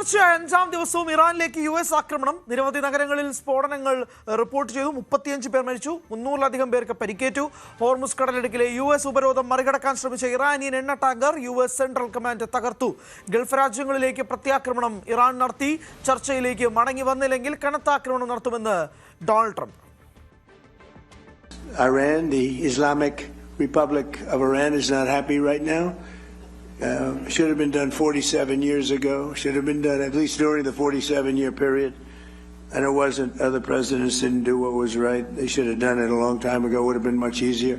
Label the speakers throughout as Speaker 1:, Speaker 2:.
Speaker 1: തുടർച്ചയായ അഞ്ചാം ദിവസവും ഇറാനിലേക്ക് യുഎസ് ആക്രമണം. നിരവധി നഗരങ്ങളിൽ സ്ഫോടനങ്ങൾ റിപ്പോർട്ട് ചെയ്തു. 35 പേർ മരിച്ചു, 300-ലധികം പേർക്ക് പരിക്കേറ്റു. ഹോർമുസ് കടലിടുക്കിലെ യുഎസ് ഉപരോധം മറികടക്കാൻ ശ്രമിച്ച ഇറാനിയൻ എണ്ണ ടാങ്കർ യുഎസ് സെൻട്രൽ കമാൻഡ് തകർത്തു. ഗൾഫ് രാജ്യങ്ങളിലേക്ക് പ്രത്യാക്രമണം ഇറാൻ നടത്തി. ചർച്ചയിലേക്ക് മടങ്ങി വന്നില്ലെങ്കിൽ കനത്ത ആക്രമണം നടത്തുമെന്ന് Donald Trump.
Speaker 2: Iran, the Islamic Republic of Iran, is not happy right now. Should have been done 47 years ago. Should have been done at least during the 47-year period. And it wasn't. Other presidents didn't do what was right. They should have done it a long time ago. It would have been much easier.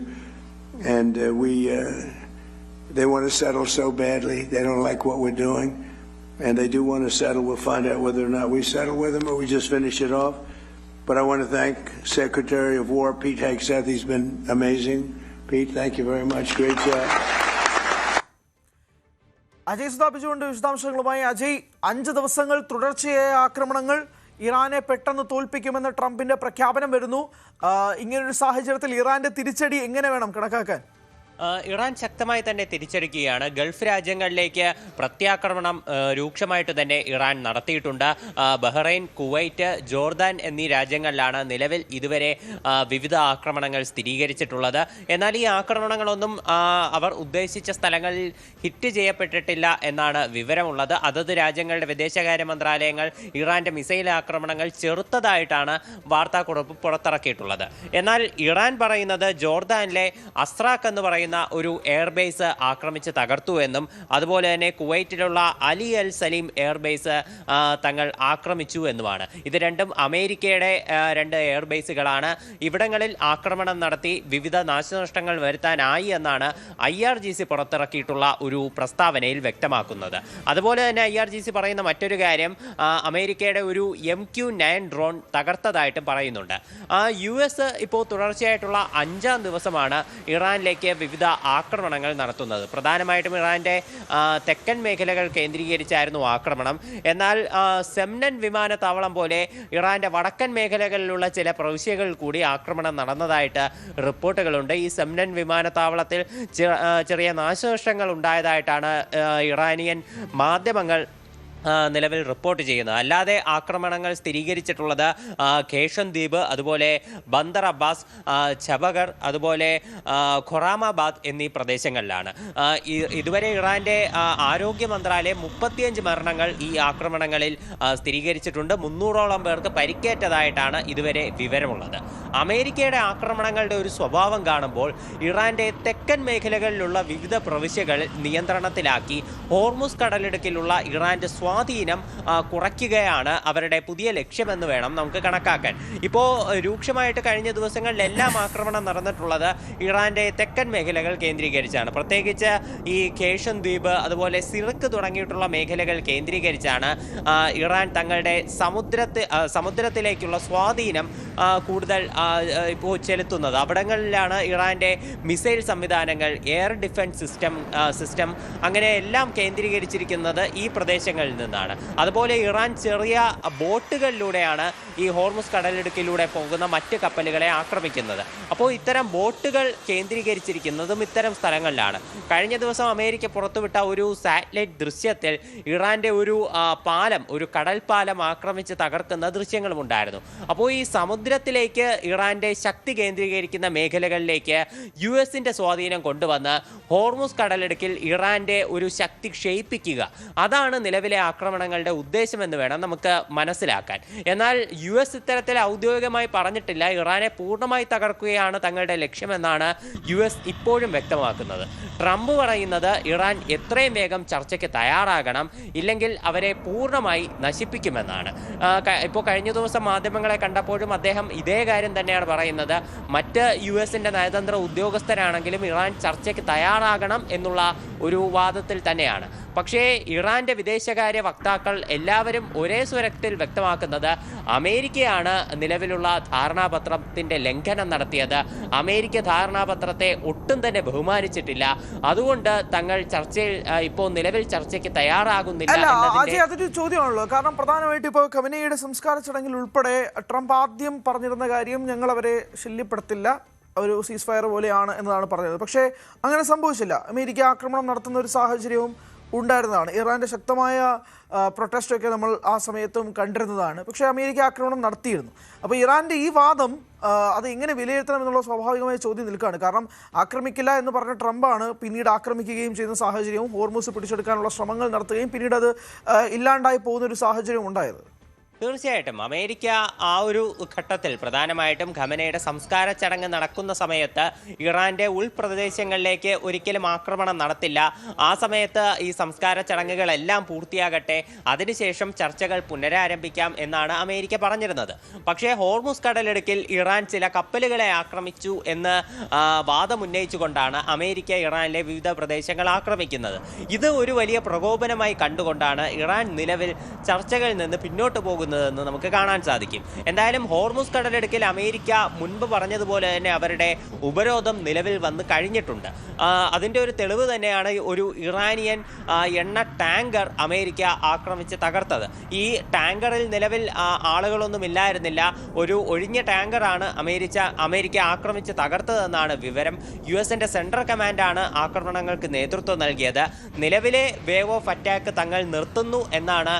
Speaker 2: And they want to settle so badly. They don't like what we're doing. And they do want to settle. We'll find out whether or not we settle with them or we just finish it off. But I want to thank Secretary of War Pete Hegseth. He's been amazing. Pete, thank you very much. Great job.
Speaker 1: Ajay സ്ഥാപിച്ചുകൊണ്ട് വിശദാംശങ്ങളുമായി. അജയ്, 5 ദിവസങ്ങൾ തുടർച്ചയായ ആക്രമണങ്ങൾ, ഇറാനെ പെട്ടെന്ന് തോൽപ്പിക്കുമെന്ന് ട്രംപിന്റെ പ്രഖ്യാപനം വരുന്നു. ഇങ്ങനൊരു സാഹചര്യത്തിൽ ഇറാന്റെ തിരിച്ചടി എങ്ങനെ വേണം കണക്കാക്കാൻ?
Speaker 3: ഇറാൻ ശക്തമായി തന്നെ തിരിച്ചടിക്കുകയാണ്. ഗൾഫ് രാജ്യങ്ങളിലേക്ക് പ്രത്യാക്രമണം രൂക്ഷമായിട്ട് തന്നെ ഇറാൻ നടത്തിയിട്ടുണ്ട്. ബഹ്റൈൻ, കുവൈറ്റ്, ജോർദാൻ എന്നീ രാജ്യങ്ങളിലാണ് നിലവിൽ ഇതുവരെ വിവിധ ആക്രമണങ്ങൾ സ്ഥിരീകരിച്ചിട്ടുള്ളത്. എന്നാൽ ഈ ആക്രമണങ്ങളൊന്നും അവർ ഉദ്ദേശിച്ച സ്ഥലങ്ങളിൽ ഹിറ്റ് ചെയ്യപ്പെട്ടിട്ടില്ല എന്നാണ് വിവരമുള്ളത്. അതത് രാജ്യങ്ങളുടെ വിദേശകാര്യ മന്ത്രാലയങ്ങൾ ഇറാന്റെ മിസൈൽ ആക്രമണങ്ങൾ ചെറുത്തതായിട്ടാണ് വാർത്താക്കുറിപ്പ് പുറത്തിറക്കിയിട്ടുള്ളത്. എന്നാൽ ഇറാൻ പറയുന്നത് ജോർദാനിലെ അസ്രാഖ് എന്ന് പറയുന്ന ഒരു എയർബേസ് ആക്രമിച്ച് തകർത്തു എന്നും അതുപോലെ തന്നെ കുവൈറ്റിലുള്ള അലി അൽ സലീം എയർബേസ് തങ്ങൾ ആക്രമിച്ചു എന്നുമാണ്. ഇത് രണ്ടും അമേരിക്കയുടെ 2 എയർബേസുകളാണ്. ഇവിടങ്ങളിൽ ആക്രമണം നടത്തി വിവിധ നാശനഷ്ടങ്ങൾ വരുത്താനായി എന്നാണ് IRGC പുറത്തിറക്കിയിട്ടുള്ള ഒരു പ്രസ്താവനയിൽ വ്യക്തമാക്കുന്നത്. അതുപോലെ തന്നെ IRGC പറയുന്ന മറ്റൊരു കാര്യം, അമേരിക്കയുടെ ഒരു MQ-9 ഡ്രോൺ തകർത്തതായിട്ടും പറയുന്നുണ്ട്. US ഇപ്പോൾ തുടർച്ചയായിട്ടുള്ള 5ാം ദിവസമാണ് ഇറാനിലേക്ക് വിവിധ ആക്രമണങ്ങൾ നടത്തുന്നത്. പ്രധാനമായിട്ടും ഇറാന്റെ തെക്കൻ മേഖലകൾ കേന്ദ്രീകരിച്ചായിരുന്നു ആക്രമണം. എന്നാൽ സെംനൻ വിമാനത്താവളം പോലെ ഇറാന്റെ വടക്കൻ മേഖലകളിലുള്ള ചില പ്രവിശ്യകളിൽ കൂടി ആക്രമണം നടന്നതായിട്ട് റിപ്പോർട്ടുകളുണ്ട്. ഈ സെംനൻ വിമാനത്താവളത്തിൽ ചെറിയ നാശനഷ്ടങ്ങൾ ഉണ്ടായതായിട്ടാണ് ഇറാനിയൻ മാധ്യമങ്ങൾ നിലവിൽ റിപ്പോർട്ട് ചെയ്യുന്നത്. അല്ലാതെ ആക്രമണങ്ങൾ സ്ഥിരീകരിച്ചിട്ടുള്ളത് ഖേഷൻ ദ്വീപ്, അതുപോലെ ബന്ദർ അബ്ബാസ്, ഛബഗർ, അതുപോലെ ഖൊറാമാബാദ് എന്നീ പ്രദേശങ്ങളിലാണ്. ഇതുവരെ ഇറാന്റെ ആരോഗ്യ മന്ത്രാലയം 35 മരണങ്ങൾ ഈ ആക്രമണങ്ങളിൽ സ്ഥിരീകരിച്ചിട്ടുണ്ട്. 300ഓളം പേർക്ക് പരിക്കേറ്റതായിട്ടാണ് ഇതുവരെ വിവരമുള്ളത്. അമേരിക്കയുടെ ആക്രമണങ്ങളുടെ ഒരു സ്വഭാവം കാണുമ്പോൾ ഇറാന്റെ തെക്കൻ മേഖലകളിലുള്ള വിവിധ പ്രവിശ്യകൾ നിയന്ത്രണത്തിലാക്കി ഹോർമുസ് കടലിടുക്കിലുള്ള ഇറാന്റെ സ്വാധീനം കുറയ്ക്കുകയാണ് അവരുടെ പുതിയ ലക്ഷ്യമെന്ന് വേണം നമുക്ക് കണക്കാക്കാൻ. ഇപ്പോൾ രൂക്ഷമായിട്ട് കഴിഞ്ഞ ദിവസങ്ങളിലെല്ലാം ആക്രമണം നടന്നിട്ടുള്ളത് ഇറാന്റെ തെക്കൻ മേഖലകൾ കേന്ദ്രീകരിച്ചാണ്. പ്രത്യേകിച്ച് ഈ ഖേഷൻ ദ്വീപ്, അതുപോലെ സിറിക്ക് തുടങ്ങിയിട്ടുള്ള മേഖലകൾ കേന്ദ്രീകരിച്ചാണ് ഇറാൻ തങ്ങളുടെ സമുദ്രത്തിലേക്കുള്ള സ്വാധീനം കൂടുതൽ ഇപ്പോൾ ചെലുത്തുന്നത്. അവിടങ്ങളിലാണ് ഇറാന്റെ മിസൈൽ സംവിധാനങ്ങൾ, എയർ ഡിഫൻസ് സിസ്റ്റം അങ്ങനെ എല്ലാം കേന്ദ്രീകരിച്ചിരിക്കുന്നത് ഈ പ്രദേശങ്ങളിൽ നിന്നാണ്. അതുപോലെ ഇറാൻ ചെറിയ ബോട്ടുകളിലൂടെയാണ് ഈ ഹോർമുസ് കടലിടുക്കിലൂടെ പോകുന്ന മറ്റ് കപ്പലുകളെ ആക്രമിക്കുന്നത്. അപ്പോൾ ഇത്തരം ബോട്ടുകൾ കേന്ദ്രീകരിച്ചിരിക്കുന്നതും ഇത്തരം സ്ഥലങ്ങളിലാണ്. കഴിഞ്ഞ ദിവസം അമേരിക്ക പുറത്തുവിട്ട ഒരു സാറ്റലൈറ്റ് ദൃശ്യത്തിൽ ഇറാന്റെ ഒരു കടൽ പാലം ആക്രമിച്ച് തകർക്കുന്ന ദൃശ്യങ്ങളും ഉണ്ടായിരുന്നു. അപ്പോൾ ഈ സമുദ്രത്തിലേക്ക് ഇറാന്റെ ശക്തി കേന്ദ്രീകരിക്കുന്ന മേഖലകളിലേക്ക് US-ന്റെ സ്വാധീനം കൊണ്ടുവന്ന് ഹോർമുസ് കടലിടുക്കിൽ ഇറാന്റെ ഒരു ശക്തി ക്ഷയിപ്പിക്കുക, അതാണ് നിലവിലെ ആക്രമണങ്ങളുടെ ഉദ്ദേശമെന്ന് വേണം നമുക്ക് മനസ്സിലാക്കാൻ. എന്നാൽ US ഇത്തരത്തിൽ ഔദ്യോഗികമായി പറഞ്ഞിട്ടില്ല. ഇറാനെ പൂർണ്ണമായി തകർക്കുകയാണ് തങ്ങളുടെ ലക്ഷ്യമെന്നാണ് US ഇപ്പോഴും വ്യക്തമാക്കുന്നത്. ട്രംപ് പറയുന്നത് ഇറാൻ എത്രയും വേഗം ചർച്ചയ്ക്ക് തയ്യാറാകണം, ഇല്ലെങ്കിൽ അവരെ പൂർണ്ണമായി നശിപ്പിക്കുമെന്നാണ്. ഇപ്പോൾ കഴിഞ്ഞ ദിവസം മാധ്യമങ്ങളെ കണ്ടപ്പോഴും അദ്ദേഹം ഇതേ കാര്യം തന്നെയാണ് പറയുന്നത്. മറ്റ് US-ന്റെ നയതന്ത്ര ഉദ്യോഗസ്ഥരാണെങ്കിലും ഇറാൻ ചർച്ചയ്ക്ക് തയ്യാറാകണം എന്നുള്ള ഒരു വാദത്തിൽ തന്നെയാണ്. പക്ഷേ ഇറാന്റെ വിദേശകാര്യ വക്താക്കൾ എല്ലാവരും ഒരേ സ്വരത്തിൽ വ്യക്തമാക്കുന്നത് അമേരിക്കയാണ് നിലവിലുള്ള ധാരണാപത്രത്തിന്റെ ലംഘനം നടത്തിയത്. അമേരിക്ക ധാരണാപത്രത്തെ ഒട്ടും തന്നെ ബഹുമാനിച്ചിട്ടില്ല. അതുകൊണ്ട് തങ്ങൾ ചർച്ചയിൽ ഇപ്പോൾ നിലവിൽ ചർച്ചയ്ക്ക് തയ്യാറാകുന്നില്ല.
Speaker 1: അതൊരു ചോദ്യമാണല്ലോ. കാരണം പ്രധാനമായിട്ട് ഇപ്പോൾ ഖമനേയിയുടെ സംസ്കാര ചടങ്ങിൽ ഉൾപ്പെടെ ട്രംപ് ആദ്യം പറഞ്ഞിരുന്ന കാര്യം, ഞങ്ങൾ അവരെ ശല്യപ്പെടുത്തില്ല, ഒരു സീസ് ഫയർ പോലെയാണ് എന്നതാണ് പറഞ്ഞത്. പക്ഷേ അങ്ങനെ സംഭവിച്ചില്ല. അമേരിക്ക ആക്രമണം നടത്തുന്ന ഒരു സാഹചര്യവും ഉണ്ടായിരുന്നതാണ്. ഇറാൻ്റെ ശക്തമായ പ്രൊട്ടസ്റ്റൊക്കെ നമ്മൾ ആ സമയത്തും കണ്ടിരുന്നതാണ്. പക്ഷേ അമേരിക്ക ആക്രമണം നടത്തിയിരുന്നു. അപ്പോൾ ഇറാൻ്റെ ഈ വാദം അത് എങ്ങനെ വിലയിരുത്തണം എന്നുള്ള സ്വാഭാവികമായ ചോദ്യം നിൽക്കുകയാണ്. കാരണം ആക്രമിക്കില്ല എന്ന് പറഞ്ഞ ട്രംപാണ് പിന്നീട് ആക്രമിക്കുകയും ചെയ്യുന്ന സാഹചര്യവും ഹോർമുസ് പിടിച്ചെടുക്കാനുള്ള ശ്രമങ്ങൾ നടത്തുകയും പിന്നീട് അത് ഇല്ലാണ്ടായി പോകുന്നൊരു സാഹചര്യം ഉണ്ടായത്.
Speaker 3: തീർച്ചയായിട്ടും അമേരിക്ക ആ ഒരു ഘട്ടത്തിൽ പ്രധാനമായിട്ടും ഖമനയുടെ സംസ്കാര ചടങ്ങ് നടക്കുന്ന സമയത്ത് ഇറാന്റെ ഉൾപ്രദേശങ്ങളിലേക്ക് ഒരിക്കലും ആക്രമണം നടത്തില്ല. ആ സമയത്ത് ഈ സംസ്കാര ചടങ്ങുകളെല്ലാം പൂർത്തിയാകട്ടെ, അതിനുശേഷം ചർച്ചകൾ പുനരാരംഭിക്കാം എന്നാണ് അമേരിക്ക പറഞ്ഞിരുന്നത്. പക്ഷേ ഹോർമുസ് കടലിടുക്കിൽ ഇറാൻ ചില കപ്പലുകളെ ആക്രമിച്ചു എന്ന് വാദമുന്നയിച്ചുകൊണ്ടാണ് അമേരിക്ക ഇറാനിലെ വിവിധ പ്രദേശങ്ങൾ ആക്രമിക്കുന്നത്. ഇത് ഒരു വലിയ പ്രകോപനമായി കണ്ടുകൊണ്ടാണ് ഇറാൻ നിലവിൽ ചർച്ചകളിൽ നിന്ന് പിന്നോട്ട് പോകുന്നത് എന്ന് നമുക്ക് കാണാൻ സാധിക്കും. എന്തായാലും ഹോർമുസ് കടലിടുക്കിൽ അമേരിക്ക മുൻപ് പറഞ്ഞതുപോലെ തന്നെ അവരുടെ ഉപരോധം നിലവിൽ വന്ന് കഴിഞ്ഞിട്ടുണ്ട്. അതിൻ്റെ ഒരു തെളിവ് തന്നെയാണ് ഒരു ഇറാനിയൻ എണ്ണ ടാങ്കർ അമേരിക്ക ആക്രമിച്ച് തകർത്തത്. ഈ ടാങ്കറിൽ നിലവിൽ ആളുകളൊന്നും ഇല്ലായിരുന്നില്ല. ഒരു ഒഴിഞ്ഞ ടാങ്കറാണ് അമേരിക്ക ആക്രമിച്ച് തകർത്തതെന്നാണ് വിവരം. US സെൻട്രൽ കമാൻഡാണ് ആക്രമണങ്ങൾക്ക് നേതൃത്വം നൽകിയത്. നിലവിലെ വേവ് ഓഫ് അറ്റാക്ക് തങ്ങൾ നിർത്തുന്നു എന്നാണ്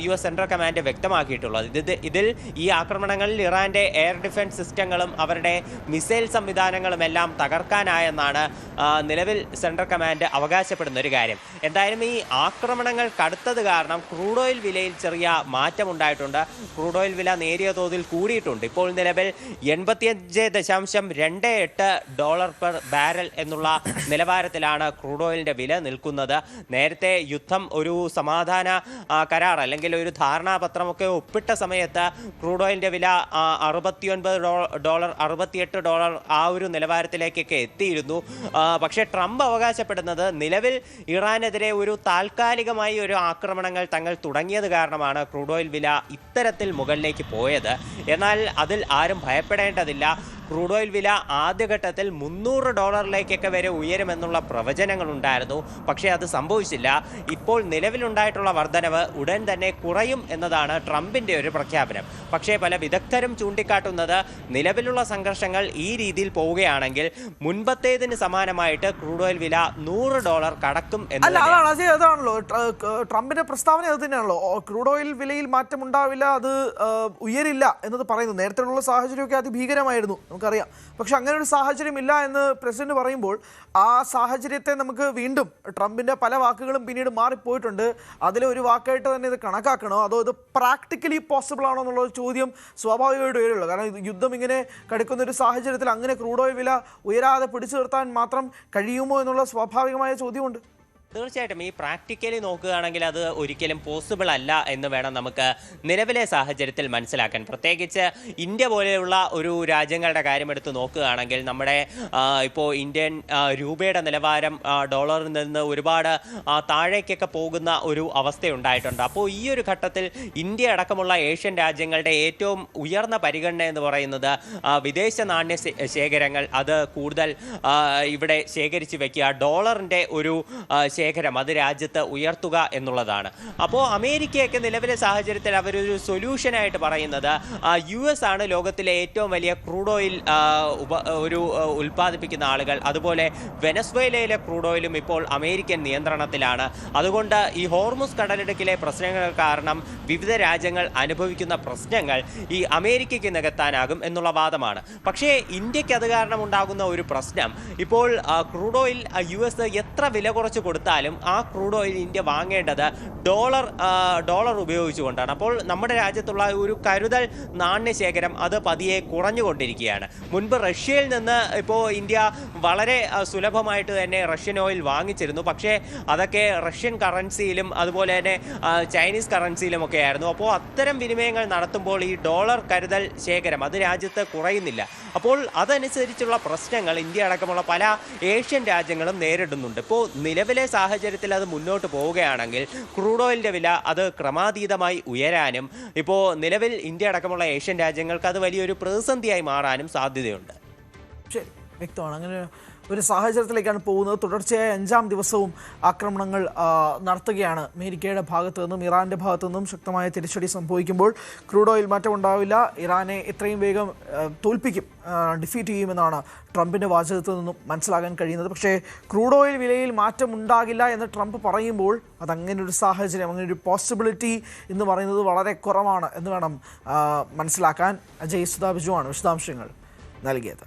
Speaker 3: US സെൻട്രൽ കമാൻഡ് വ്യക്തമാക്കിയിട്ടുള്ളത്. ഇതിൽ ഈ ആക്രമണങ്ങളിൽ ഇറാന്റെ എയർ ഡിഫൻസ് സിസ്റ്റങ്ങളും അവരുടെ മിസൈൽ സംവിധാനങ്ങളും എല്ലാം തകർക്കാനായെന്നാണ് നിലവിൽ സെൻട്രൽ കമാൻഡ് അവകാശപ്പെടുന്ന ഒരു കാര്യം. എന്തായാലും ഈ ആക്രമണങ്ങൾ കടുത്തത് കാരണം ക്രൂഡ് ഓയിൽ വിലയിൽ ചെറിയ മാറ്റമുണ്ടായിട്ടുണ്ട്. ക്രൂഡ് ഓയിൽ വില നേരിയ തോതിൽ കൂടിയിട്ടുണ്ട്. ഇപ്പോൾ നിലവിൽ $85.28 പെർ ബാരൽ എന്നുള്ള നിലവാരത്തിലാണ് ക്രൂഡ് ഓയിലിന്റെ വില നിൽക്കുന്നത്. നേരത്തെ യുദ്ധം ഒരു സമാധാന കരാർ അല്ലെങ്കിൽ ഒരു ധാരണാപത്രമൊക്കെ ഒപ്പിട്ട സമയത്ത് ക്രൂഡ് ഓയിലിന്റെ വില $69, $68 ആ ഒരു നിലവാരത്തിലേക്കൊക്കെ എത്തിയിരുന്നു. പക്ഷേ ട്രംപ് അവകാശപ്പെടുന്നത് നിലവിൽ ഇറാനെതിരെ ഒരു താൽക്കാലികമായി ഒരു ആക്രമണങ്ങൾ തങ്ങൾ തുടങ്ങിയത് കാരണമാണ് ക്രൂഡ് ഓയിൽ വില ഇത്തരത്തിൽ മുകളിലേക്ക് പോയത്. എന്നാൽ അതിൽ ആരും ഭയപ്പെടേണ്ടതില്ല. ക്രൂഡ് ഓയിൽ വില ആദ്യഘട്ടത്തിൽ $300 വരെ ഉയരുമെന്നുള്ള പ്രവചനങ്ങളുണ്ടായിരുന്നു. പക്ഷേ അത് സംഭവിച്ചില്ല. ഇപ്പോൾ നിലവിലുണ്ടായിട്ടുള്ള വർധനവ് ഉടൻ തന്നെ കുറയും എന്നതാണ് ട്രംപിൻ്റെ ഒരു പ്രഖ്യാപനം. പക്ഷേ പല വിദഗ്ധരും ചൂണ്ടിക്കാട്ടുന്നത് നിലവിലുള്ള സംഘർഷങ്ങൾ ഈ രീതിയിൽ പോവുകയാണെങ്കിൽ മുൻപത്തേതിന് സമാനമായിട്ട് ക്രൂഡ് ഓയിൽ വില $100 കടക്കും
Speaker 1: അതാണല്ലോ ട്രംപിന്റെ പ്രസ്താവന. അത് തന്നെയാണല്ലോ, ക്രൂഡ് ഓയിൽ വിലയിൽ മാറ്റം ഉണ്ടാവില്ല, അത് ഉയരില്ല എന്നത് പറയുന്നു. നേരത്തെയുള്ള സാഹചര്യമൊക്കെ അതിഭീകരമായിരുന്നു, നമുക്കറിയാം. പക്ഷെ അങ്ങനെ ഒരു സാഹചര്യം ഇല്ല എന്ന് പ്രസിഡന്റ് പറയുമ്പോൾ ആ സാഹചര്യത്തെ നമുക്ക് വീണ്ടും ട്രംപിന്റെ പല വാക്കുകളും പിന്നീട് മാറിപ്പോയിട്ടുണ്ട്. അതിലെ ഒരു വാക്കായിട്ട് തന്നെ ഇത് കണക്കാക്കണോ, അതോ ഇത് പ്രാക്ടിക്കലി പോസിബിൾ ആണോ എന്നുള്ള ചോദ്യം സ്വാഭാവികമായിട്ട് വരുള്ളൂ. കാരണം യുദ്ധം ഇങ്ങനെ കടുക്കുന്ന ഒരു സാഹചര്യത്തിൽ അങ്ങനെ ക്രൂഡ് ഓയിൽ വില ഉയരാതെ പിടിച്ചു നിർത്താൻ മാത്രം കഴിയുമോ എന്നുള്ള സ്വാഭാവികമായ ചോദ്യമുണ്ട്.
Speaker 3: തീർച്ചയായിട്ടും ഈ പ്രാക്ടിക്കലി നോക്കുകയാണെങ്കിൽ അത് ഒരിക്കലും പോസിബിൾ അല്ല എന്ന് വേണം നമുക്ക് നിലവിലെ സാഹചര്യത്തിൽ മനസ്സിലാക്കാൻ. പ്രത്യേകിച്ച് ഇന്ത്യ പോലെയുള്ള ഒരു രാജ്യങ്ങളുടെ കാര്യമെടുത്ത് നോക്കുകയാണെങ്കിൽ നമ്മുടെ ഇപ്പോൾ ഇന്ത്യൻ രൂപയുടെ നിലവാരം ഡോളറിൽ നിന്ന് ഒരുപാട് താഴേക്കൊക്കെ പോകുന്ന ഒരു അവസ്ഥയുണ്ടായിട്ടുണ്ട്. അപ്പോൾ ഈ ഒരു ഘട്ടത്തിൽ ഇന്ത്യ അടക്കമുള്ള ഏഷ്യൻ രാജ്യങ്ങളുടെ ഏറ്റവും ഉയർന്ന പരിഗണന എന്ന് പറയുന്നത് വിദേശ നാണ്യ ശേഖരങ്ങൾ അത് കൂടുതൽ ഇവിടെ ശേഖരിച്ച് വെക്കുക, ഡോളറിൻ്റെ ഒരു ശേഖരം അത് രാജ്യത്ത് ഉയർത്തുക എന്നുള്ളതാണ്. അപ്പോൾ അമേരിക്കയൊക്കെ നിലവിലെ സാഹചര്യത്തിൽ അവരൊരു സൊല്യൂഷനായിട്ട് പറയുന്നത് US ആണ് ലോകത്തിലെ ഏറ്റവും വലിയ ക്രൂഡ് ഓയിൽ ഉൽപ്പാദിപ്പിക്കുന്ന ആളുകൾ. അതുപോലെ വെനസ്വേലയിലെ ക്രൂഡ് ഓയിലും ഇപ്പോൾ അമേരിക്കൻ നിയന്ത്രണത്തിലാണ്. അതുകൊണ്ട് ഈ ഹോർമുസ് കടലിടുക്കിലെ പ്രശ്നങ്ങൾ കാരണം വിവിധ രാജ്യങ്ങൾ അനുഭവിക്കുന്ന പ്രശ്നങ്ങൾ ഈ അമേരിക്കയ്ക്ക് നികത്താനാകും എന്നുള്ള വാദമാണ്. പക്ഷേ ഇന്ത്യക്ക് അത് കാരണം ഉണ്ടാകുന്ന ഒരു പ്രശ്നം, ഇപ്പോൾ ക്രൂഡ് ഓയിൽ US എത്ര വില കുറച്ച് കൊടുത്താലും ആ ക്രൂഡ് ഓയിൽ ഇന്ത്യ വാങ്ങേണ്ടത് ഡോളർ ഉപയോഗിച്ചുകൊണ്ടാണ്. അപ്പോൾ നമ്മുടെ രാജ്യത്തുള്ള ഒരു കരുതൽ നാണ്യശേഖരം അത് പതിയെ കുറഞ്ഞുകൊണ്ടിരിക്കുകയാണ്. മുൻപ് റഷ്യയിൽ നിന്ന് ഇപ്പോൾ ഇന്ത്യ വളരെ സുലഭമായിട്ട് തന്നെ റഷ്യൻ ഓയിൽ വാങ്ങിച്ചിരുന്നു. പക്ഷേ അതൊക്കെ റഷ്യൻ കറൻസിയിലും അതുപോലെ തന്നെ ചൈനീസ് കറൻസിയിലും ഒക്കെ ആയിരുന്നു. അപ്പോൾ അത്തരം വിനിമയങ്ങൾ നടത്തുമ്പോൾ ഈ ഡോളർ കരുതൽ ശേഖരം അത് രാജ്യത്ത് കുറയുന്നില്ല. അപ്പോൾ അതനുസരിച്ചുള്ള പ്രശ്നങ്ങൾ ഇന്ത്യ അടക്കമുള്ള പല ഏഷ്യൻ രാജ്യങ്ങളും നേരിടുന്നുണ്ട്. ഇപ്പോൾ നിലവിലെ സാഹചര്യത്തിൽ അത് മുന്നോട്ട് പോവുകയാണെങ്കിൽ ക്രൂഡ് ഓയിലിൻ്റെ വില അത് ക്രമാതീതമായി ഉയരാനും ഇപ്പോൾ നിലവിൽ ഇന്ത്യ അടക്കമുള്ള ഏഷ്യൻ രാജ്യങ്ങൾക്ക് അത് വലിയൊരു പ്രതിസന്ധിയായി മാറാനും സാധ്യതയുണ്ട്.
Speaker 1: ശരി, വ്യക്തമാണ്. അങ്ങനെ ഒരു സാഹചര്യത്തിലേക്കാണ് പോകുന്നത്. തുടർച്ചയായ 5-ാം ദിവസവും ആക്രമണങ്ങൾ നടത്തുകയാണ് അമേരിക്കയുടെ ഭാഗത്തു നിന്നും ഇറാന്റെ ഭാഗത്തു നിന്നും. ശക്തമായ തിരിച്ചടി സംഭവിക്കുമ്പോൾ ക്രൂഡ് ഓയിൽ മാറ്റം ഉണ്ടാവില്ല, ഇറാനെ എത്രയും വേഗം തോൽപ്പിക്കും, ഡിഫീറ്റ് ചെയ്യുമെന്നാണ് ട്രംപിന്റെ വാചകത്തിൽ നിന്നും മനസ്സിലാക്കാൻ കഴിയുന്നത്. പക്ഷേ ക്രൂഡ് ഓയിൽ വിലയിൽ മാറ്റം ഉണ്ടാകില്ല എന്ന് ട്രംപ് പറയുമ്പോൾ അതങ്ങനെ ഒരു സാഹചര്യം, അങ്ങനെ ഒരു പോസിബിലിറ്റി എന്ന് പറയുന്നത് വളരെ കുറവാണ് എന്ന് വേണം മനസ്സിലാക്കാൻ. അജയ് സുധാ ബിജുവാണ് വിശദാംശങ്ങൾ നൽകിയത്.